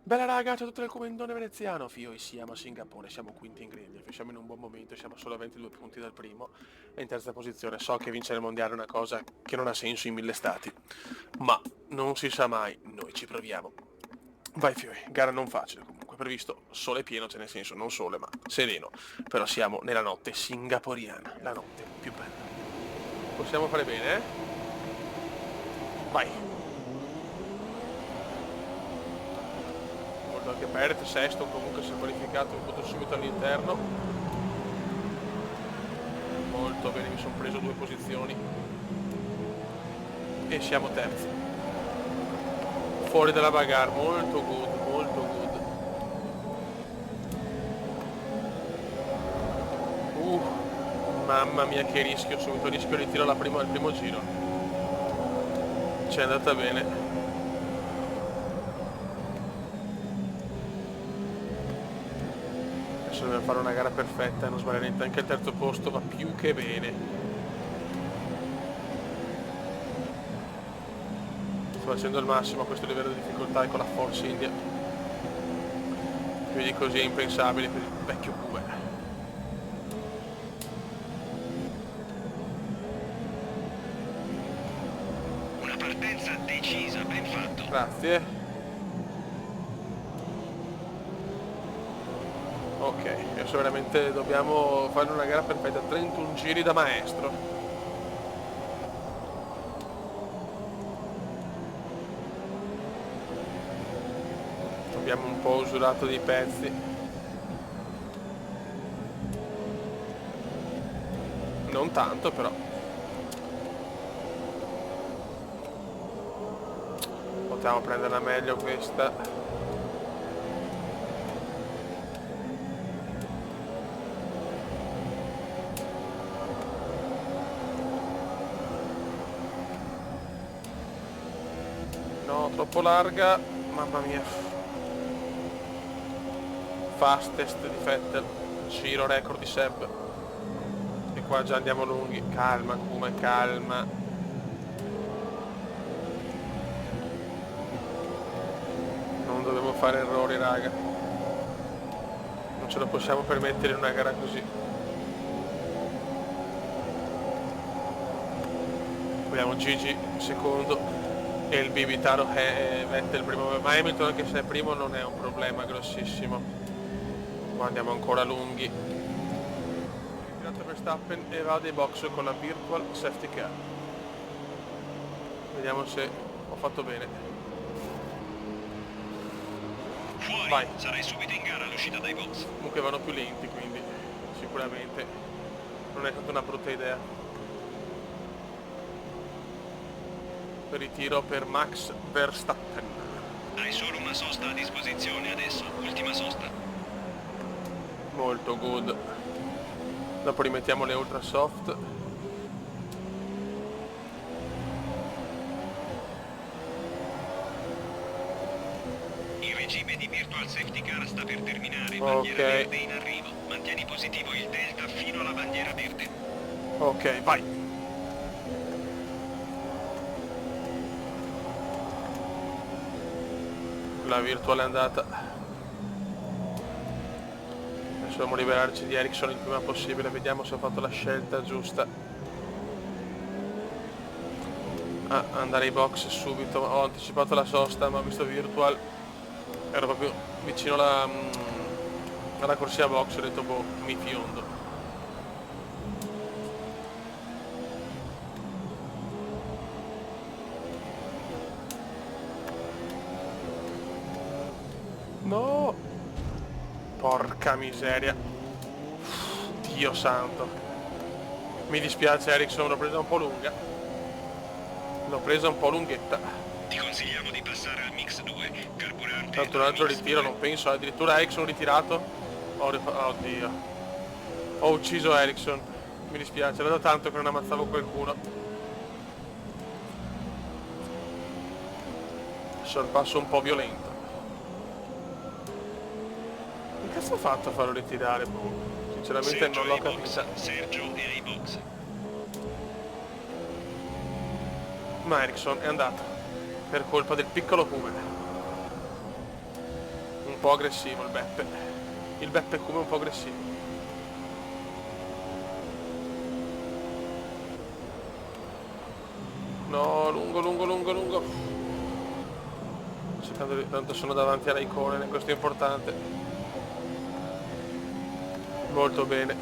Bella raga, c'è tutto il comandone veneziano, fio, e siamo a Singapore, siamo quinti in griglia, siamo in un buon momento, siamo solo a 22 punti dal primo e in terza posizione. So che vincere il mondiale è una cosa che non ha senso in 1000 stati, ma non si sa mai, noi ci proviamo. Vai fio, gara non facile comunque, previsto sole pieno, cioè nel senso non sole ma sereno, però siamo nella notte singaporiana, la notte più bella. Possiamo fare bene, eh? Vai! Molto anche Peret, sesto, comunque si è qualificato un punto subito all'interno. Molto bene, mi sono preso 2 posizioni. E siamo terzi. Fuori dalla bagarre, molto good, molto good. Mamma mia che rischio, subito rischio di tiro al primo giro. Ci è andata bene. Adesso dobbiamo fare una gara perfetta e non sbagliare niente, anche il terzo posto va più che bene. Sto facendo il massimo a questo livello di difficoltà e con la Force India. Più di così è impensabile per il vecchio Cube. Una partenza decisa, ben fatto. Grazie. Ok, adesso veramente dobbiamo fare una gara perfetta, 31 giri da maestro. Abbiamo un po' usurato dei pezzi. Non tanto però. Potevamo prenderla meglio questa. No, troppo larga. Mamma mia. Fastest di Vettel. Giro record di Seb. E qua già andiamo lunghi. Calma, Kuma, calma. Non dovevo fare errori, raga. Non ce lo possiamo permettere in una gara così. Abbiamo Gigi secondo e il Bibitaro è Vettel primo, ma Hamilton anche se è primo non è un problema grossissimo. Qua andiamo ancora lunghi. Ritirato Verstappen e va dei box con la virtual safety car. Vediamo se ho fatto bene. Fuori, Vai. sarai subito in gara all'uscita dai box. Comunque vanno più lenti, quindi sicuramente non è stata una brutta idea. Ritiro per Max Verstappen. Hai solo una sosta a disposizione adesso, ultima sosta. Molto good. Dopo rimettiamo le ultra soft. Il regime di virtual safety car sta per terminare, Ok. bandiera verde in arrivo. Mantieni positivo il delta fino alla bandiera verde. Ok, vai. La virtual è andata. Adesso dobbiamo liberarci di Ericsson il prima possibile. Vediamo se ho fatto la scelta giusta. Andare ai box subito. Ho anticipato la sosta ma ho visto virtual. Ero proprio vicino alla corsia box. Ho detto boh, mi fiondo. No! Porca miseria. Dio santo. Mi dispiace Ericsson, l'ho presa un po' lunga. L'ho presa un po' lunghetta. Ti consigliamo di passare al mix 2, carburante. Tanto un altro ritiro, non penso. Addirittura Ericsson ritirato. Oddio. Ho ucciso Ericsson. Mi dispiace, era da tanto che non ammazzavo qualcuno. Sorpasso un po' violento. Che cazzo ho fatto a farlo ritirare? Boh. Sinceramente Sergio non l'ho ai box. capita. Sergio è ai box. Ma Ericsson è andato. Per colpa del piccolo Kuma. po' aggressivo il Beppe. Il Beppe Cume è un po' aggressivo. No, lungo. Tanto sono davanti a Raikkonen, questo è importante. Molto bene.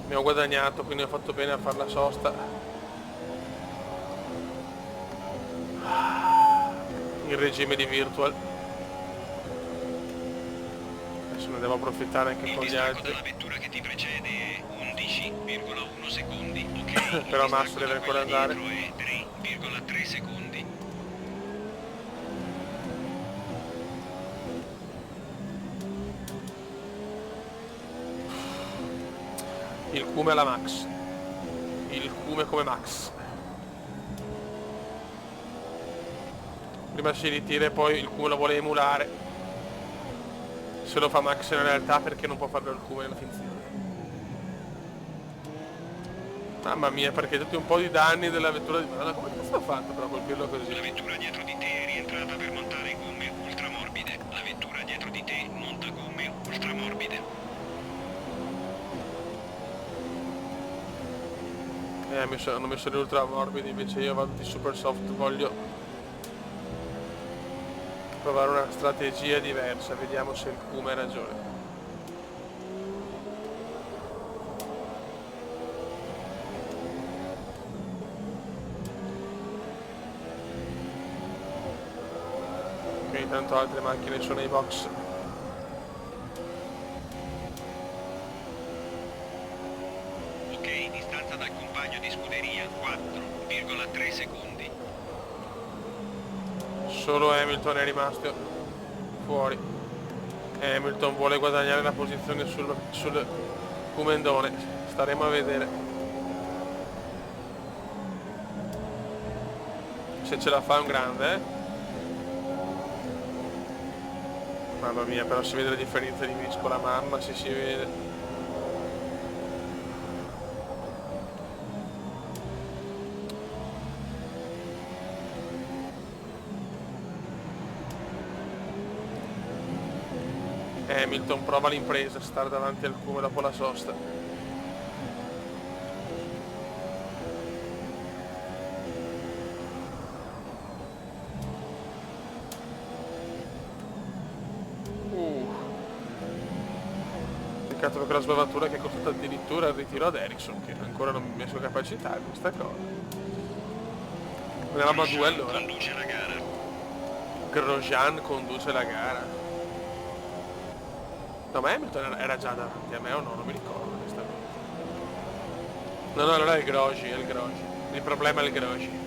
Mi ho guadagnato, quindi ho fatto bene a fare la sosta. In regime di virtual. Adesso ne devo approfittare anche Il con gli distacco altri. dalla vettura che ti precede è 11,1 secondi, ok? Però Il Max distacco deve da ancora quella andare. dietro è 3,3 secondi. Il Cume alla Max. Il Cume come Max. Prima si ritira e poi il Cume lo vuole emulare. Se lo fa Max in realtà, perché non può farlo il Cume nella finzione. Mamma mia, perché tutti un po' di danni della vettura di... Madonna, come cazzo ha fatto però a colpirlo così? La vettura dietro di te è rientrata per montare gomme ultramorbide. La vettura dietro di te monta gomme ultramorbide. Hanno messo le ultra morbidi, invece io vado di super soft, voglio provare una strategia diversa, vediamo se il Cume ha ragione. Ok, intanto altre macchine sono ai box. Ok, distanza dal compagno di scuderia 4,3 secondi. Solo Hamilton è rimasto fuori. Hamilton vuole guadagnare la posizione sul Cumendone, staremo a vedere se ce la fa un grande, Mamma mia, però si vede la differenza di visco, la mamma se si vede. Hamilton prova l'impresa, stare davanti al Cume dopo la sosta. Peccato per quella sbavatura che è costata addirittura il ritiro ad Ericsson, che ancora non mi messo capacità di questa cosa. Eravamo a due allora. Conduce la gara. Grosjean conduce la gara. No, ma Hamilton era già davanti a me o no? Non mi ricordo onestamente. No, allora è il Grosjean, è il Grosjean. Il problema è il Grosjean.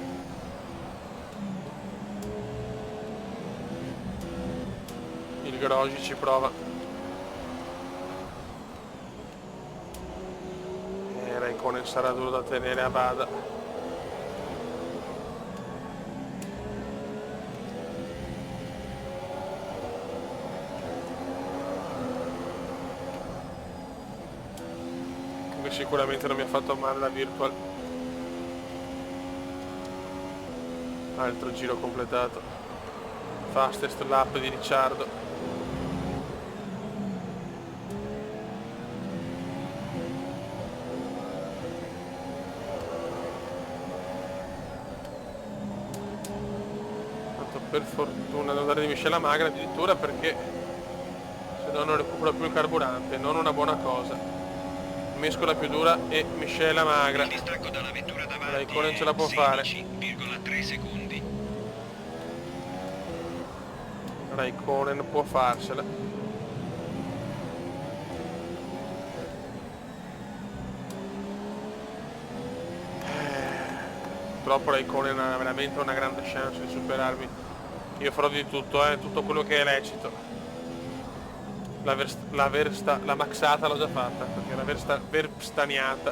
Il Grosjean ci prova. E Raikkonen sarà duro da tenere a bada. Sicuramente non mi ha fatto male la virtual. Altro giro completato. Fastest lap di Ricciardo. Tanto per fortuna devo dare di miscela magra addirittura, perché se no non recupero più il carburante, non una buona cosa. Mescola più dura e miscela magra. Il distacco dalla vettura davanti Raikkonen ce la può fare. 16,3 secondi. Raikkonen può farsela. Purtroppo Raikkonen ha veramente una grande chance di superarmi. Io farò di tutto, tutto quello che è lecito. La maxata l'ho già fatta, perché la verstappeniata,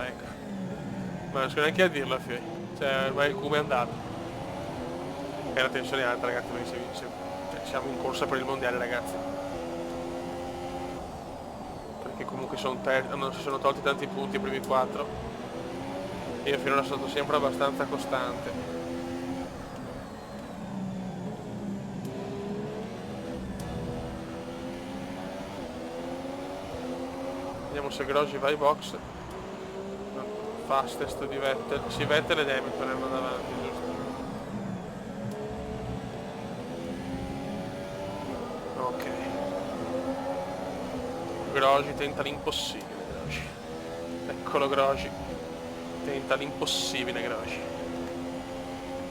ecco. Ma non so neanche a dirla, Fio. Cioè, ormai il Cume è andato. E la tensione è alta, ragazzi, perché siamo in corsa per il mondiale, ragazzi. Perché comunque non si sono tolti tanti punti i primi 4. Io finora sono stato sempre abbastanza costante. Vediamo se Grosjean va ai box. Fastest di Vettel. Sì, Vettel ed Hamilton erano davanti, giusto? Ok. Grosjean tenta l'impossibile, Grosjean. Eccolo Grosjean. Tenta l'impossibile Grosjean.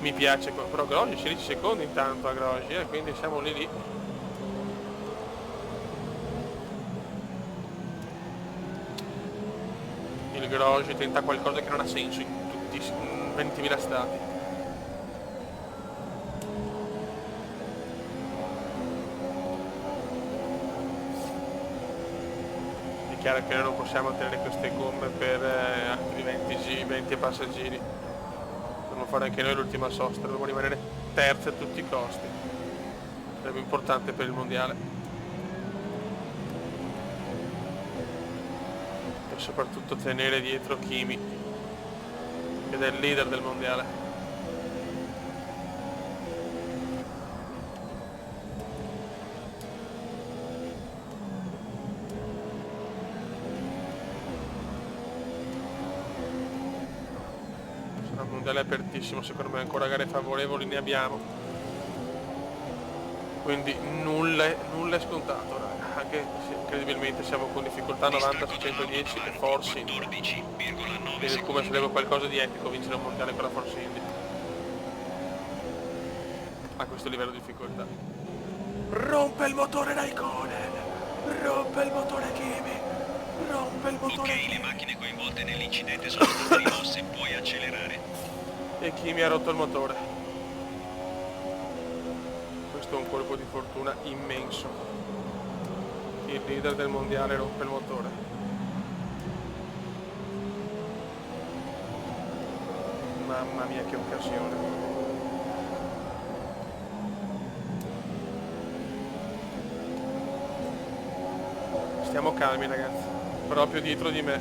Mi piace, però Grosjean 16 secondi intanto a Grosjean, quindi siamo lì lì. Il Grosjean tenta qualcosa che non ha senso in tutti in 20.000 stati. È chiaro che noi non possiamo tenere queste gomme per altri 20 passeggeri. Dobbiamo fare anche noi l'ultima sosta, dobbiamo rimanere terzi a tutti i costi. Sarebbe importante per il mondiale. E soprattutto tenere dietro Kimi, ed è il leader del mondiale. Sarà un mondiale apertissimo, secondo me ancora gare favorevoli ne abbiamo. Quindi nulla è scontato, raga. Anche se incredibilmente siamo con difficoltà 90 su 110 e Force India. Quindi come sarebbe qualcosa di epico vincere un mondiale con la Force India. A questo livello di difficoltà. Rompe il motore Raikkonen! Rompe il motore Kimi! Rompe il motore Ok, Kimi! le macchine coinvolte nell'incidente sono state rimosse, puoi accelerare. E Kimi ha rotto il motore. Questo è un colpo di fortuna immenso. Il leader del mondiale rompe il motore. Mamma mia che occasione. Stiamo calmi ragazzi, proprio dietro di me.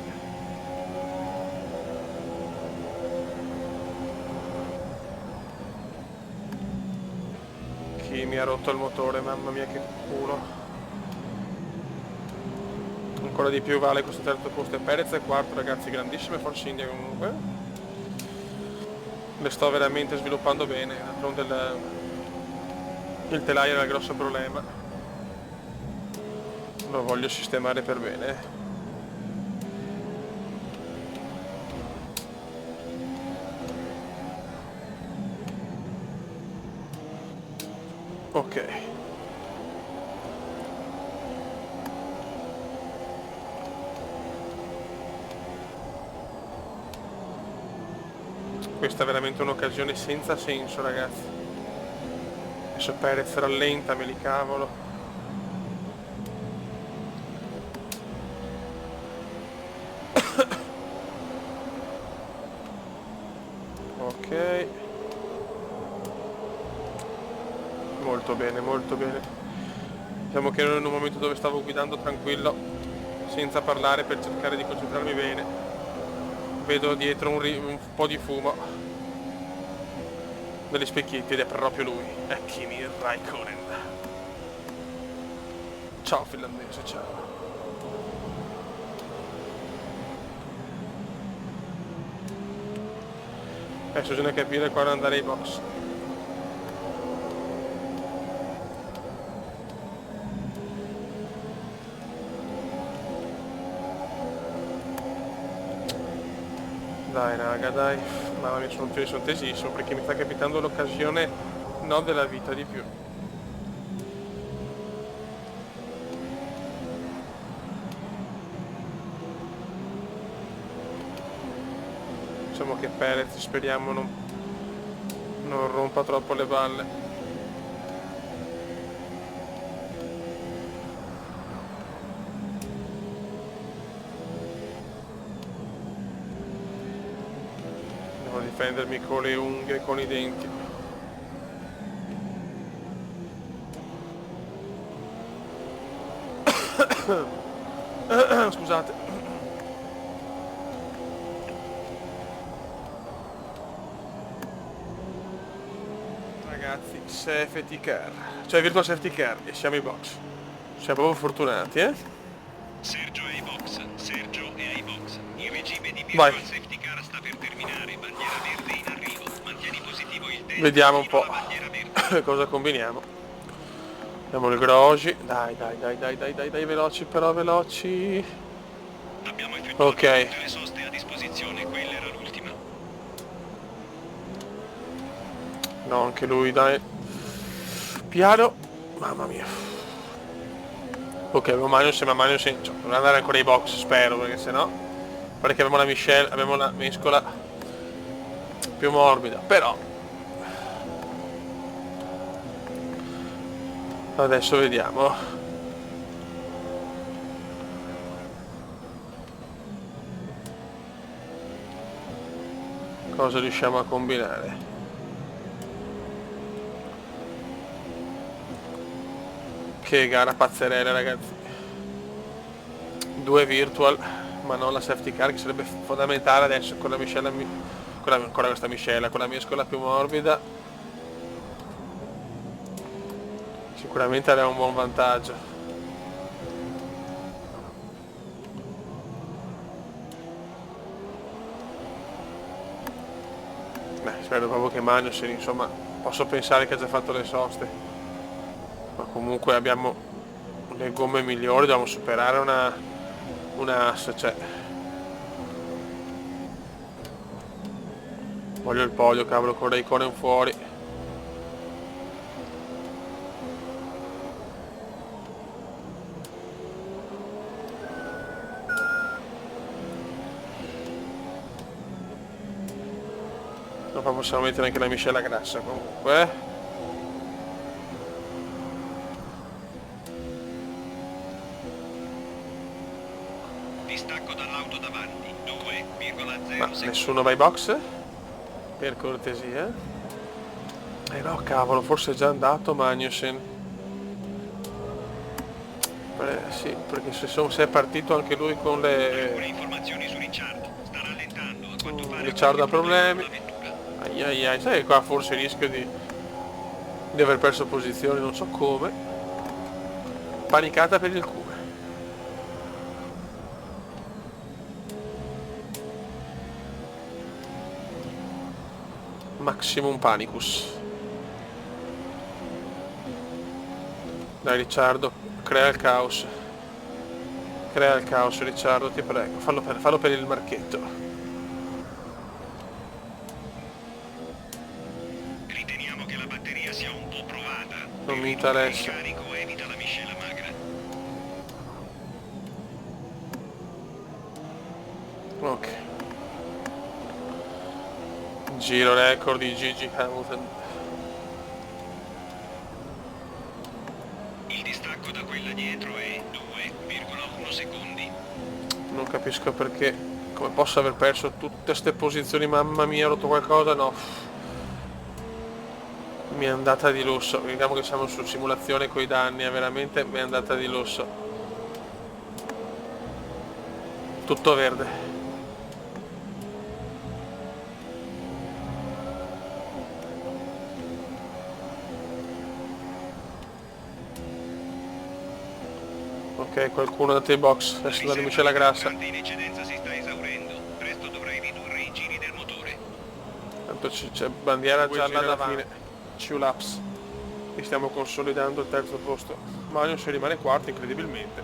Chi mi ha rotto il motore, mamma mia che culo. Ancora di più vale questo terzo posto e Perez è quarto ragazzi, grandissime Force India comunque. Le sto veramente sviluppando bene, d'altronde il telaio era il grosso problema. Lo voglio sistemare per bene. Ok. Questa è veramente un'occasione senza senso ragazzi. Adesso Perez rallenta, me li cavolo. Ok. Molto bene, molto bene. Diciamo che ero in un momento dove stavo guidando tranquillo, senza parlare per cercare di concentrarmi bene. Vedo dietro un po' di fumo degli specchietti ed è proprio lui, è Kimi Raikkonen. Ciao finlandese, ciao. Adesso bisogna capire quando andare ai box. Dai raga, dai. Mamma mia, sono tesissimo perché mi sta capitando l'occasione no della vita di più. Diciamo che Perez speriamo non rompa troppo le balle. Devo difendermi con le unghie e con i denti. Scusate. Ragazzi, safety car, cioè virtual safety car, e siamo in box. Siamo proprio fortunati, Sergio è ai box. Sergio Vai. virtual safety car sta per terminare, bandiera verde in arrivo. Mantieni positivo il destro. Vediamo un po' Bandiera verde. cosa combiniamo. Abbiamo il Grogi. Dai, veloci però, veloci. Abbiamo effettuato Ok. tutte le soste a disposizione, quella era l'ultima. No, anche lui, dai. Piano. Mamma mia. Ok, abbiamo Magnussen, ma Magnussen, cioè, dovrà andare ancora ai box, spero, perché sennò. Perché abbiamo la Michelle, abbiamo la mescola più morbida, però. Adesso vediamo. Cosa riusciamo a combinare. Che gara pazzerella, ragazzi. 2 virtual, ma non la safety car, che sarebbe fondamentale adesso con la miscela, ancora questa miscela, con la mescola più morbida. Sicuramente avrà un buon vantaggio. Spero proprio che Magnussen, insomma, posso pensare che ha già fatto le soste. Ma comunque abbiamo le gomme migliori, dobbiamo superare una Haas, cioè. Voglio il podio, cavolo, con Raikkonen fuori. Dopo possiamo mettere anche la miscela grassa comunque. Distacco dall'auto davanti, 2,0 Ma secondi. nessuno va ai box? Per cortesia. No, cavolo, forse è già andato Magnussen. Sì, perché se è partito anche lui con Alcune le... informazioni su Ricciardo. Sta rallentando, a quanto pare Ricciardo ha problemi problemi. con la vettura. Ai ai ai, sai che qua forse rischio di aver perso posizioni, non so come. Panicata per il culo. Maximum Panicus. Dai Ricciardo, crea il caos. Crea il caos Ricciardo, ti prego. Fallo per il marchetto. Riteniamo che la batteria sia un po' provata. Non mi Ridurre il interessa. carico evita la miscela magra. Ok. Giro record di Gigi Hamilton. Il distacco da quella dietro è 2,1 secondi. Non capisco perché. Come posso aver perso tutte queste posizioni, mamma mia, ho rotto qualcosa? No. Mi è andata di lusso. Vediamo che siamo su simulazione coi danni, veramente mi è andata di lusso. Tutto verde. Ok, qualcuno da te box, adesso la miscela grassa. Il in eccedenza si sta esaurendo. Presto dovrai ridurre i giri del motore. Tanto c'è bandiera gialla davanti. 2 laps. E stiamo consolidando il terzo posto. Magnussen rimane quarto incredibilmente.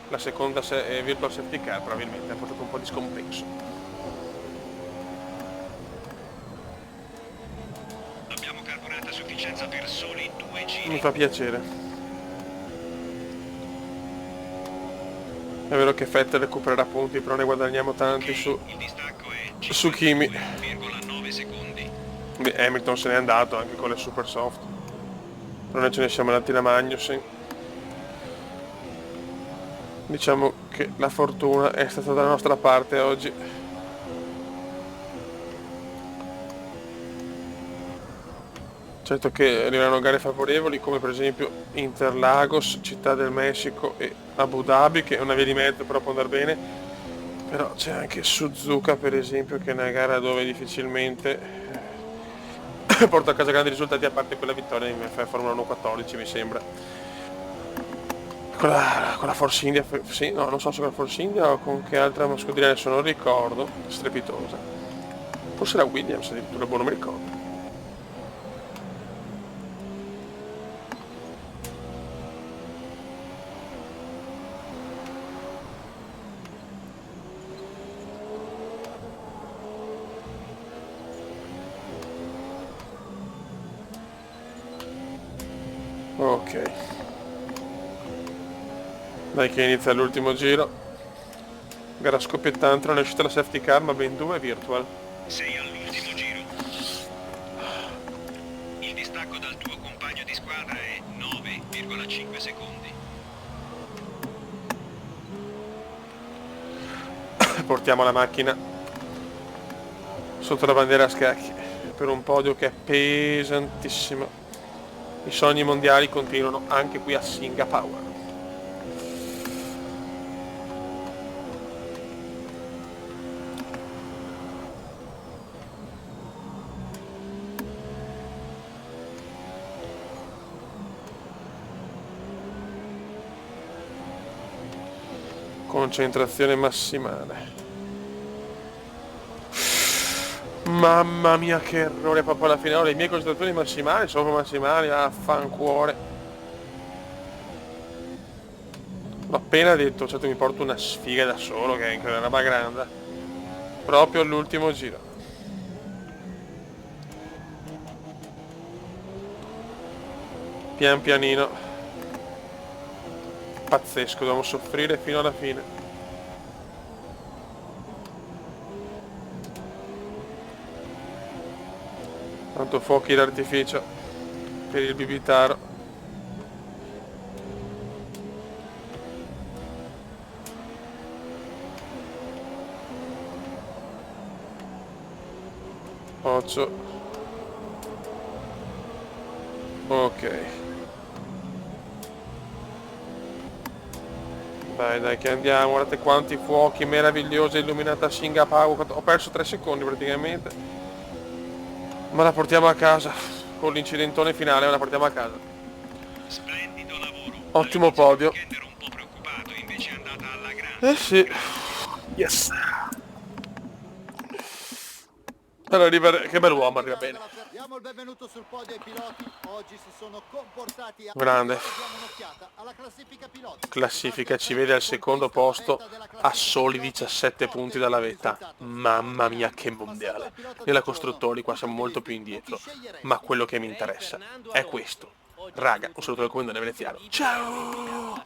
La seconda virtual safety car probabilmente ha portato un po' di scompenso. Abbiamo carburante a sufficienza per soli 2 giri. Mi fa piacere. È vero che Vettel recupererà punti, però ne guadagniamo tanti Il distacco è su Kimi. 5,9 secondi. Hamilton se n'è andato anche con le super soft. Però noi ce ne siamo andati da Magnussen. Diciamo che la fortuna è stata dalla nostra parte oggi. Certo che arriveranno gare favorevoli come per esempio Interlagos, Città del Messico e Abu Dhabi, che è una via di mezzo però può andare bene. Però c'è anche Suzuka per esempio, che è una gara dove difficilmente porta a casa grandi risultati, a parte quella vittoria in Formula 1 14 mi sembra. con la Force India, sì, no, non so se con la Force India o con che altra scuderia, adesso non ricordo, strepitosa. Forse la Williams addirittura, boh, non mi ricordo. Ok. Dai che inizia l'ultimo giro. Gara scoppiettante, non è uscita la safety car, ma ben 2 virtual. Sei all'ultimo giro. Il distacco dal tuo compagno di squadra è 9,5 secondi. Portiamo la macchina sotto la bandiera a scacchi per un podio che è pesantissimo. I sogni mondiali continuano anche qui a Singapore. Concentrazione massimale. Mamma mia che errore proprio alla fine. Le mie concentrazioni massimali sono proprio massimali, affancuore. L'ho appena detto, certo mi porto una sfiga da solo che è una roba grande. Proprio all'ultimo giro. Pian pianino. Pazzesco, dobbiamo soffrire fino alla fine. Tanto fuochi d'artificio per il bibitaro. Occhio. Ok. Dai che andiamo, guardate quanti fuochi meravigliosi, illuminata Singapore. Ho perso 3 secondi praticamente. Ma la portiamo a casa. Con l'incidentone finale ma la portiamo a casa. Splendido lavoro. Ottimo podio. Ero un po' preoccupato, invece è andata alla grande. Eh sì. Yes. Allora, che bell'uomo, arriva bene. Diamo il benvenuto sul podio ai piloti. Oggi si sono comportati Grande. Diamo un'occhiata alla classifica piloti. Classifica ci vede al secondo posto a soli 17 punti dalla vetta. Mamma mia che mondiale. Nella costruttori qua siamo molto più indietro, ma quello che mi interessa è questo. Raga, un saluto dal comandante veneziano. Ciao!